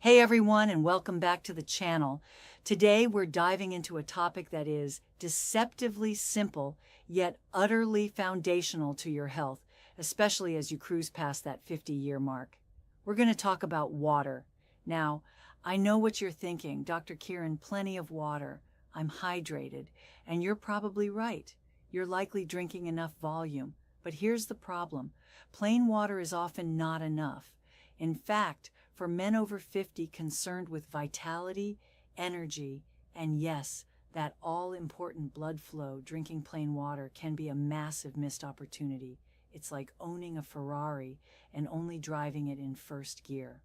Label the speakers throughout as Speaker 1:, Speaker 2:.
Speaker 1: Hey everyone, and welcome back to the channel. Today we're diving into a topic that is deceptively simple, yet utterly foundational to your health, especially as you cruise past that 50-year mark. We're going to talk about water. Now, I know what you're thinking, Dr. Kieran, plenty of water. I'm hydrated. And you're probably right. You're likely drinking enough volume. But here's the problem. Plain water is often not enough. In fact, for men over 50 concerned with vitality, energy, and yes, that all-important blood flow, drinking plain water can be a massive missed opportunity. It's like owning a Ferrari and only driving it in first gear.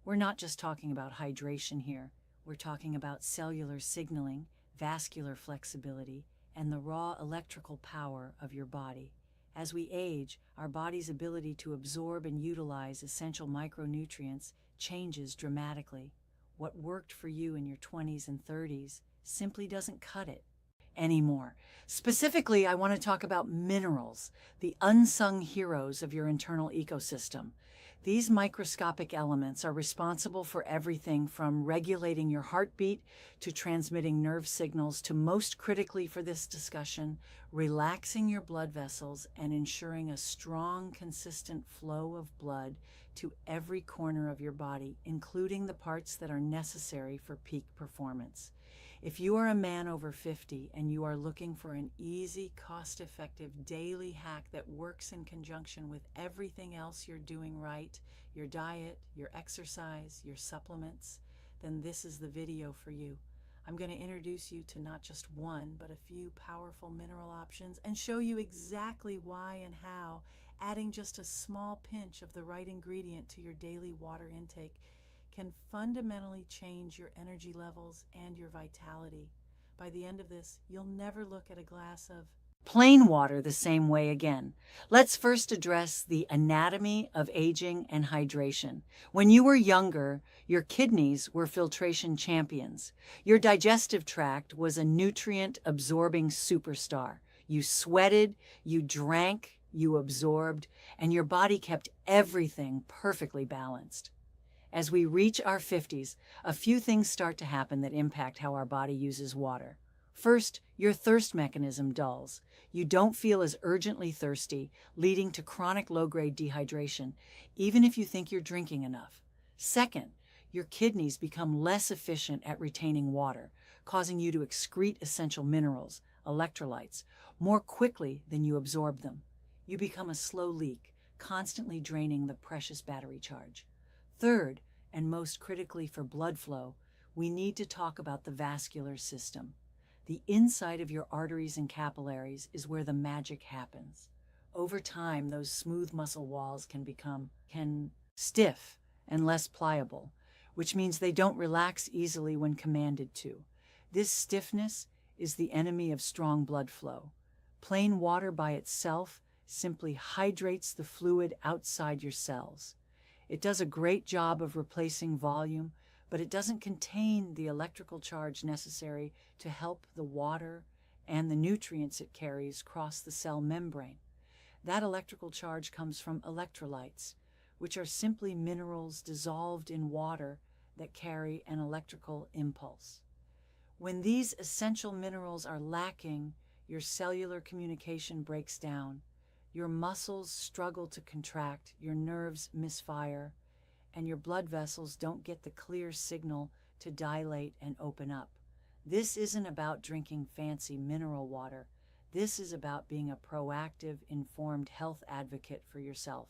Speaker 1: We're not just talking about hydration here. We're talking about cellular signaling, vascular flexibility, and the raw electrical power of your body. As we age, our body's ability to absorb and utilize essential micronutrients changes dramatically. What worked for you in your 20s and 30s simply doesn't cut it anymore. Specifically, I want to talk about minerals, the unsung heroes of your internal ecosystem. These microscopic elements are responsible for everything from regulating your heartbeat to transmitting nerve signals to, most critically for this discussion, relaxing your blood vessels and ensuring a strong, consistent flow of blood to every corner of your body, including the parts that are necessary for peak performance. If you are a man over 50 and you are looking for an easy, cost-effective daily hack that works in conjunction with everything else you're doing right, your diet, your exercise, your supplements, then this is the video for you. I'm going to introduce you to not just one, but a few powerful mineral options and show you exactly why and how adding just a small pinch of the right ingredient to your daily water intake can fundamentally change your energy levels and your vitality. By the end of this, you'll never look at a glass of plain water the same way again. Let's first address the anatomy of aging and hydration. When you were younger, your kidneys were filtration champions. Your digestive tract was a nutrient-absorbing superstar. You sweated, you drank, you absorbed, and your body kept everything perfectly balanced. As we reach our 50s, a few things start to happen that impact how our body uses water. First, your thirst mechanism dulls. You don't feel as urgently thirsty, leading to chronic low-grade dehydration, even if you think you're drinking enough. Second, your kidneys become less efficient at retaining water, causing you to excrete essential minerals, electrolytes, more quickly than you absorb them. You become a slow leak, constantly draining the precious battery charge. Third, and most critically for blood flow, we need to talk about the vascular system. The inside of your arteries and capillaries is where the magic happens. Over time, those smooth muscle walls can stiff and less pliable, which means they don't relax easily when commanded to. This stiffness is the enemy of strong blood flow. Plain water by itself simply hydrates the fluid outside your cells. It does a great job of replacing volume, but it doesn't contain the electrical charge necessary to help the water and the nutrients it carries cross the cell membrane. That electrical charge comes from electrolytes, which are simply minerals dissolved in water that carry an electrical impulse. When these essential minerals are lacking, your cellular communication breaks down. Your muscles struggle to contract, your nerves misfire, and your blood vessels don't get the clear signal to dilate and open up. This isn't about drinking fancy mineral water. This is about being a proactive, informed health advocate for yourself,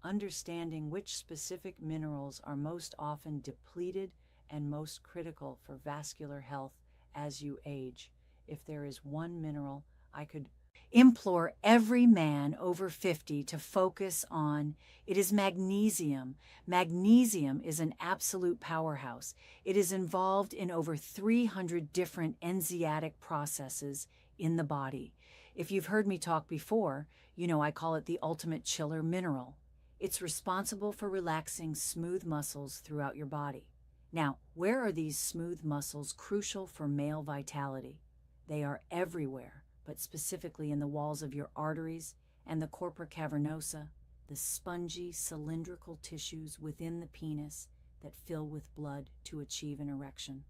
Speaker 1: understanding which specific minerals are most often depleted and most critical for vascular health as you age. If there is one mineral I could implore every man over 50 to focus on, it is magnesium. Magnesium is an absolute powerhouse. It is involved in over 300 different enzymatic processes in the body. If you've heard me talk before, you know I call it the ultimate chiller mineral. It's responsible for relaxing smooth muscles throughout your body. Now, where are these smooth muscles crucial for male vitality? They are everywhere, but specifically in the walls of your arteries and the corpora cavernosa, the spongy cylindrical tissues within the penis that fill with blood to achieve an erection.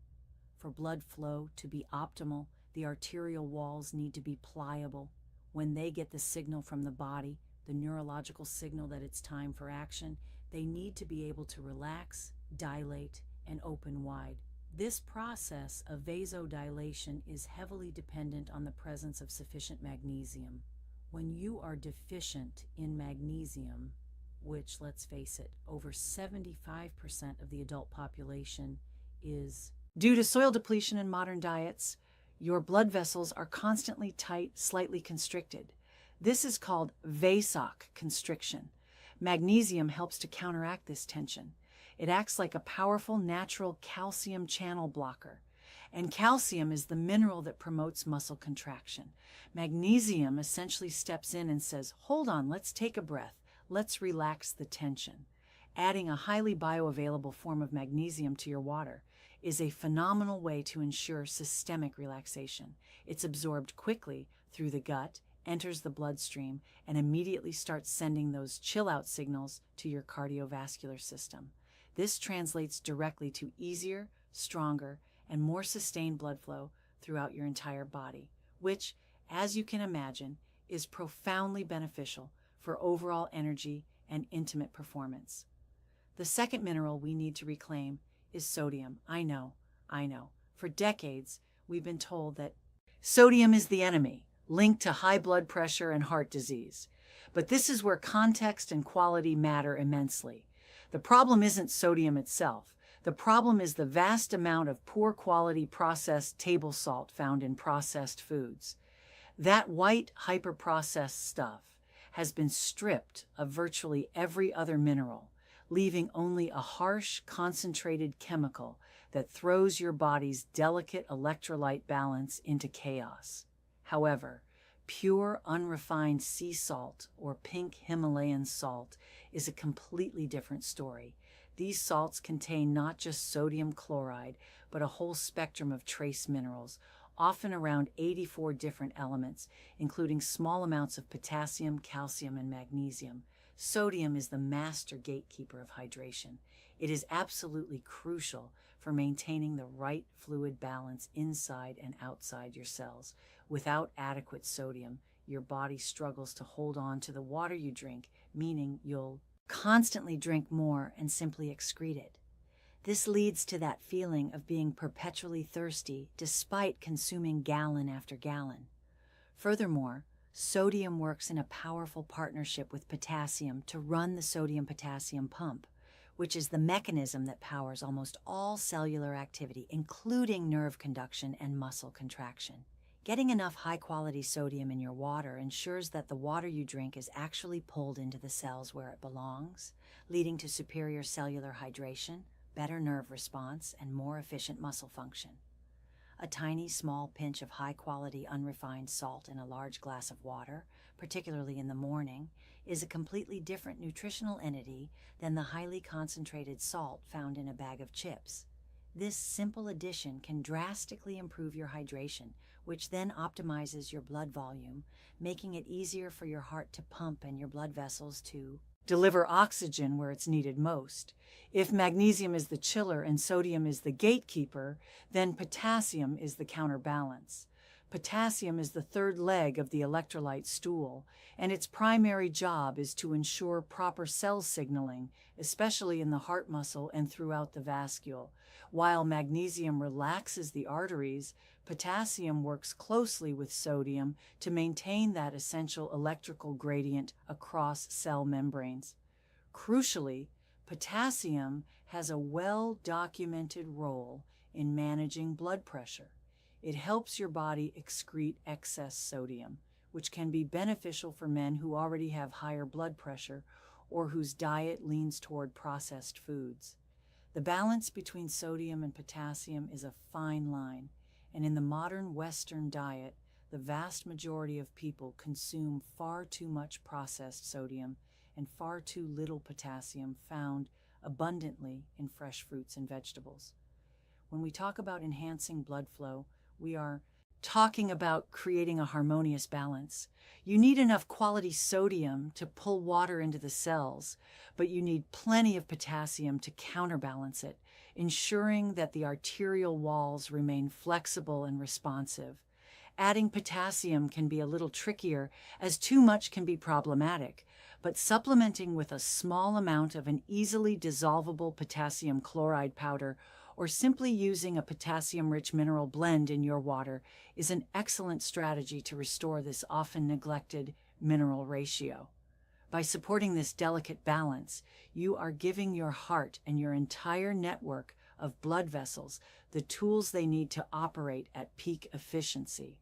Speaker 1: For blood flow to be optimal, the arterial walls need to be pliable. When they get the signal from the body, the neurological signal that it's time for action, they need to be able to relax, dilate, and open wide. This process of vasodilation is heavily dependent on the presence of sufficient magnesium. When you are deficient in magnesium, which, let's face it, over 75% of the adult population is due to soil depletion in modern diets, your blood vessels are constantly tight, slightly constricted. This is called vasoconstriction. Magnesium helps to counteract this tension. It acts like a powerful natural calcium channel blocker. And calcium is the mineral that promotes muscle contraction. Magnesium essentially steps in and says, hold on, let's take a breath. Let's relax the tension. Adding a highly bioavailable form of magnesium to your water is a phenomenal way to ensure systemic relaxation. It's absorbed quickly through the gut, enters the bloodstream, and immediately starts sending those chill-out signals to your cardiovascular system. This translates directly to easier, stronger, and more sustained blood flow throughout your entire body, which, as you can imagine, is profoundly beneficial for overall energy and intimate performance. The second mineral we need to reclaim is sodium. I know. For decades, we've been told that sodium is the enemy, linked to high blood pressure and heart disease. But this is where context and quality matter immensely. The problem isn't sodium itself. The problem is the vast amount of poor quality processed table salt found in processed foods. That white, hyper-processed stuff has been stripped of virtually every other mineral, leaving only a harsh, concentrated chemical that throws your body's delicate electrolyte balance into chaos. However, pure, unrefined sea salt or pink Himalayan salt is a completely different story. These salts contain not just sodium chloride, but a whole spectrum of trace minerals, often around 84 different elements, including small amounts of potassium, calcium, and magnesium. Sodium is the master gatekeeper of hydration. It is absolutely crucial for maintaining the right fluid balance inside and outside your cells. Without adequate sodium, your body struggles to hold on to the water you drink, meaning you'll constantly drink more and simply excrete it. This leads to that feeling of being perpetually thirsty despite consuming gallon after gallon. Furthermore, sodium works in a powerful partnership with potassium to run the sodium-potassium pump, which is the mechanism that powers almost all cellular activity, including nerve conduction and muscle contraction. Getting enough high-quality sodium in your water ensures that the water you drink is actually pulled into the cells where it belongs, leading to superior cellular hydration, better nerve response, and more efficient muscle function. A tiny, small pinch of high-quality, unrefined salt in a large glass of water, particularly in the morning, is a completely different nutritional entity than the highly concentrated salt found in a bag of chips. This simple addition can drastically improve your hydration, which then optimizes your blood volume, making it easier for your heart to pump and your blood vessels to deliver oxygen where it's needed most. If magnesium is the chiller and sodium is the gatekeeper, then potassium is the counterbalance. Potassium is the third leg of the electrolyte stool, and its primary job is to ensure proper cell signaling, especially in the heart muscle and throughout the vascule. While magnesium relaxes the arteries, potassium works closely with sodium to maintain that essential electrical gradient across cell membranes. Crucially, potassium has a well-documented role in managing blood pressure. It helps your body excrete excess sodium, which can be beneficial for men who already have higher blood pressure or whose diet leans toward processed foods. The balance between sodium and potassium is a fine line, and in the modern Western diet, the vast majority of people consume far too much processed sodium and far too little potassium found abundantly in fresh fruits and vegetables. When we talk about enhancing blood flow, we are talking about creating a harmonious balance. You need enough quality sodium to pull water into the cells, but you need plenty of potassium to counterbalance it, ensuring that the arterial walls remain flexible and responsive. Adding potassium can be a little trickier, as too much can be problematic, but supplementing with a small amount of an easily dissolvable potassium chloride powder or simply using a potassium-rich mineral blend in your water is an excellent strategy to restore this often neglected mineral ratio. By supporting this delicate balance, you are giving your heart and your entire network of blood vessels the tools they need to operate at peak efficiency.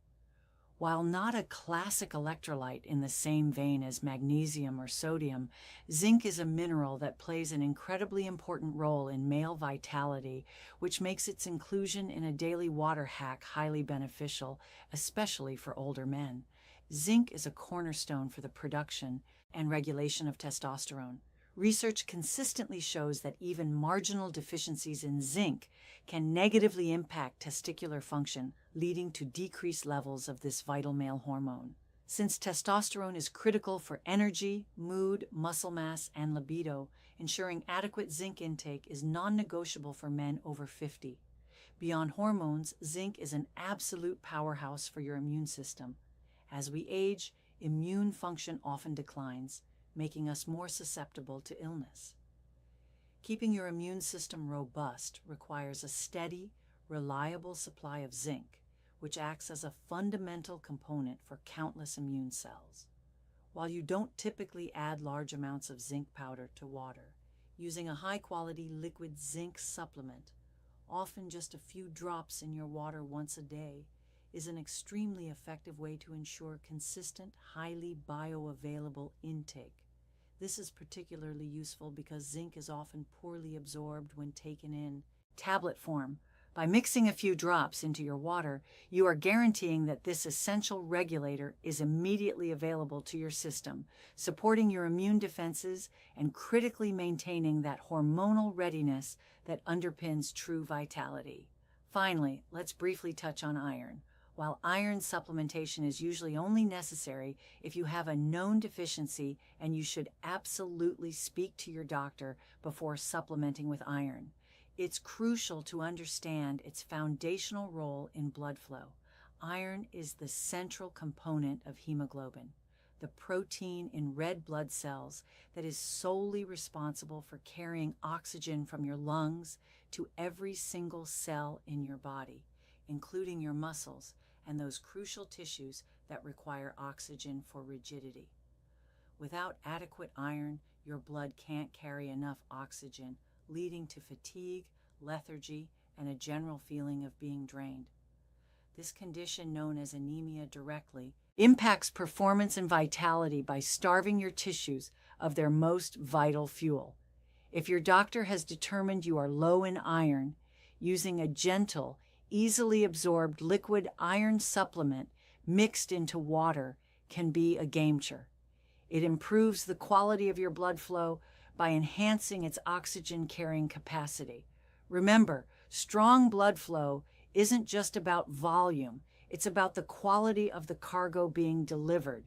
Speaker 1: While not a classic electrolyte in the same vein as magnesium or sodium, zinc is a mineral that plays an incredibly important role in male vitality, which makes its inclusion in a daily water hack highly beneficial, especially for older men. Zinc is a cornerstone for the production and regulation of testosterone. Research consistently shows that even marginal deficiencies in zinc can negatively impact testicular function, leading to decreased levels of this vital male hormone. Since testosterone is critical for energy, mood, muscle mass, and libido, ensuring adequate zinc intake is non-negotiable for men over 50. Beyond hormones, zinc is an absolute powerhouse for your immune system. As we age, immune function often declines, making us more susceptible to illness. Keeping your immune system robust requires a steady, reliable supply of zinc, which acts as a fundamental component for countless immune cells. While you don't typically add large amounts of zinc powder to water, using a high-quality liquid zinc supplement, often just a few drops in your water once a day, is an extremely effective way to ensure consistent, highly bioavailable intake. This is particularly useful because zinc is often poorly absorbed when taken in tablet form. By mixing a few drops into your water, you are guaranteeing that this essential regulator is immediately available to your system, supporting your immune defenses and critically maintaining that hormonal readiness that underpins true vitality. Finally, let's briefly touch on iron. While iron supplementation is usually only necessary if you have a known deficiency, and you should absolutely speak to your doctor before supplementing with iron, it's crucial to understand its foundational role in blood flow. Iron is the central component of hemoglobin, the protein in red blood cells that is solely responsible for carrying oxygen from your lungs to every single cell in your body, including your muscles and those crucial tissues that require oxygen for rigidity. Without adequate iron, your blood can't carry enough oxygen, leading to fatigue, lethargy, and a general feeling of being drained. This condition, known as anemia, directly impacts performance and vitality by starving your tissues of their most vital fuel. If your doctor has determined you are low in iron, using a gentle, easily absorbed liquid iron supplement mixed into water can be a game changer. It improves the quality of your blood flow by enhancing its oxygen-carrying capacity. Remember, strong blood flow isn't just about volume, it's about the quality of the cargo being delivered.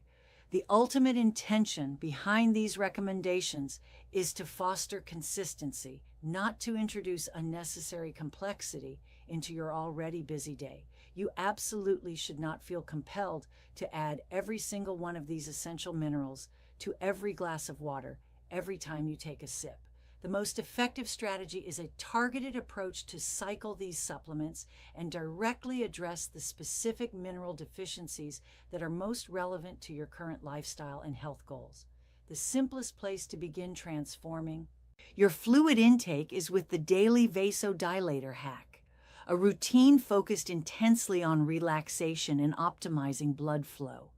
Speaker 1: The ultimate intention behind these recommendations is to foster consistency, not to introduce unnecessary complexity into your already busy day. You absolutely should not feel compelled to add every single one of these essential minerals to every glass of water every time you take a sip. The most effective strategy is a targeted approach to cycle these supplements and directly address the specific mineral deficiencies that are most relevant to your current lifestyle and health goals. The simplest place to begin transforming your fluid intake is with the daily vasodilator hack, a routine focused intensely on relaxation and optimizing blood flow.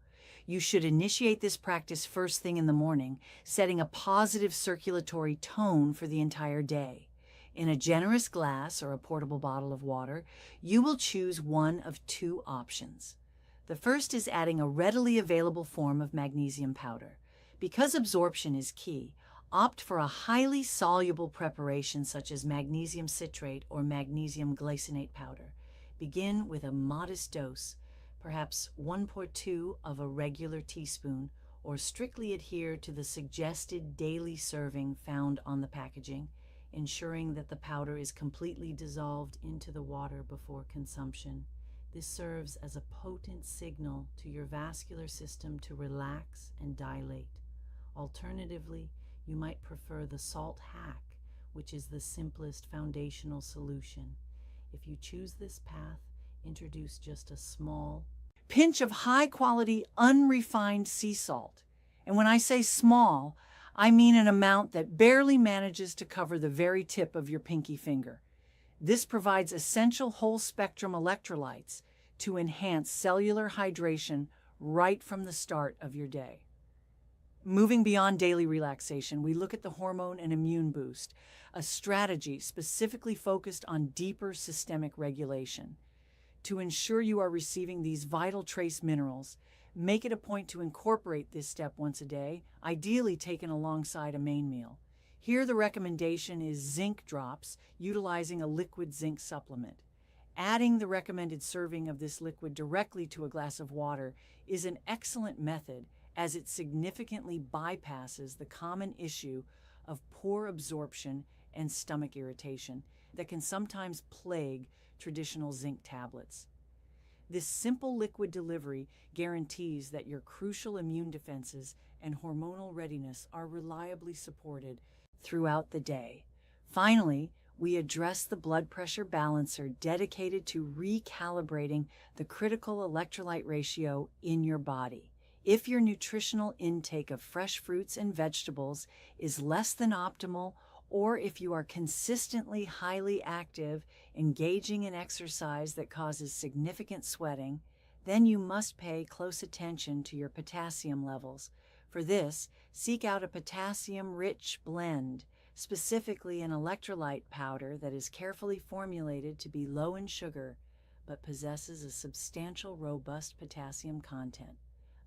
Speaker 1: You should initiate this practice first thing in the morning, setting a positive circulatory tone for the entire day. In a generous glass or a portable bottle of water, you will choose one of two options. The first is adding a readily available form of magnesium powder. Because absorption is key, opt for a highly soluble preparation such as magnesium citrate or magnesium glycinate powder. Begin with a modest dose, perhaps 1/2 of a regular teaspoon, or strictly adhere to the suggested daily serving found on the packaging, ensuring that the powder is completely dissolved into the water before consumption. This serves as a potent signal to your vascular system to relax and dilate. Alternatively, you might prefer the salt hack, which is the simplest foundational solution. If you choose this path, introduce just a small pinch of high-quality, unrefined sea salt. And when I say small, I mean an amount that barely manages to cover the very tip of your pinky finger. This provides essential whole-spectrum electrolytes to enhance cellular hydration right from the start of your day. Moving beyond daily relaxation, we look at the hormone and immune boost, a strategy specifically focused on deeper systemic regulation. To ensure you are receiving these vital trace minerals, make it a point to incorporate this step once a day, ideally taken alongside a main meal. Here the recommendation is zinc drops, utilizing a liquid zinc supplement. Adding the recommended serving of this liquid directly to a glass of water is an excellent method, as it significantly bypasses the common issue of poor absorption and stomach irritation that can sometimes plague traditional zinc tablets. This simple liquid delivery guarantees that your crucial immune defenses and hormonal readiness are reliably supported throughout the day. Finally, we address the blood pressure balancer dedicated to recalibrating the critical electrolyte ratio in your body. If your nutritional intake of fresh fruits and vegetables is less than optimal, or if you are consistently highly active, engaging in exercise that causes significant sweating, then you must pay close attention to your potassium levels. For this, seek out a potassium-rich blend, specifically an electrolyte powder that is carefully formulated to be low in sugar, but possesses a substantial, robust potassium content.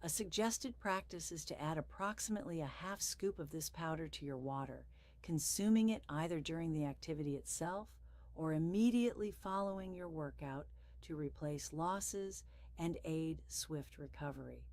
Speaker 1: A suggested practice is to add approximately a half scoop of this powder to your water, consuming it either during the activity itself or immediately following your workout to replace losses and aid swift recovery.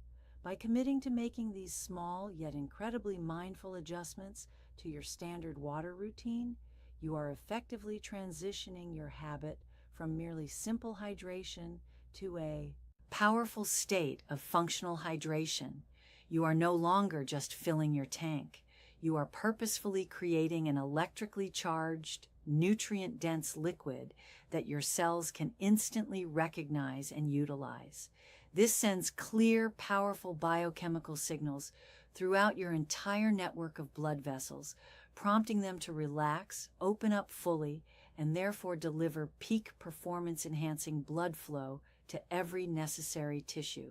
Speaker 1: By committing to making these small yet incredibly mindful adjustments to your standard water routine, you are effectively transitioning your habit from merely simple hydration to a powerful state of functional hydration. You are no longer just filling your tank. You are purposefully creating an electrically charged, nutrient-dense liquid that your cells can instantly recognize and utilize. This sends clear, powerful biochemical signals throughout your entire network of blood vessels, prompting them to relax, open up fully, and therefore deliver peak performance-enhancing blood flow to every necessary tissue.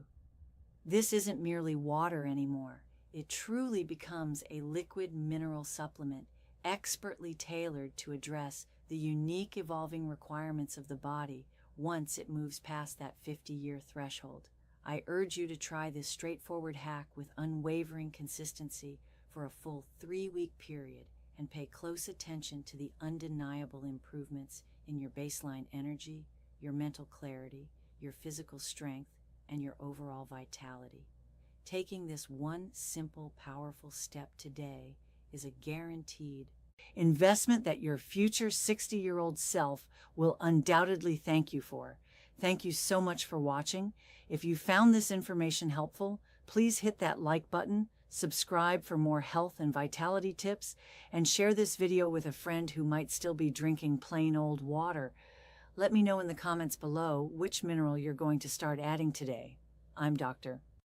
Speaker 1: This isn't merely water anymore. It truly becomes a liquid mineral supplement expertly tailored to address the unique evolving requirements of the body once it moves past that 50-year threshold. I urge you to try this straightforward hack with unwavering consistency for a full 3-week period and pay close attention to the undeniable improvements in your baseline energy, your mental clarity, your physical strength, and your overall vitality. Taking this one simple, powerful step today is a guaranteed investment that your future 60-year-old self will undoubtedly thank you for. Thank you so much for watching. If you found this information helpful, please hit that like button, subscribe for more health and vitality tips, and share this video with a friend who might still be drinking plain old water. Let me know in the comments below which mineral you're going to start adding today. I'm Dr.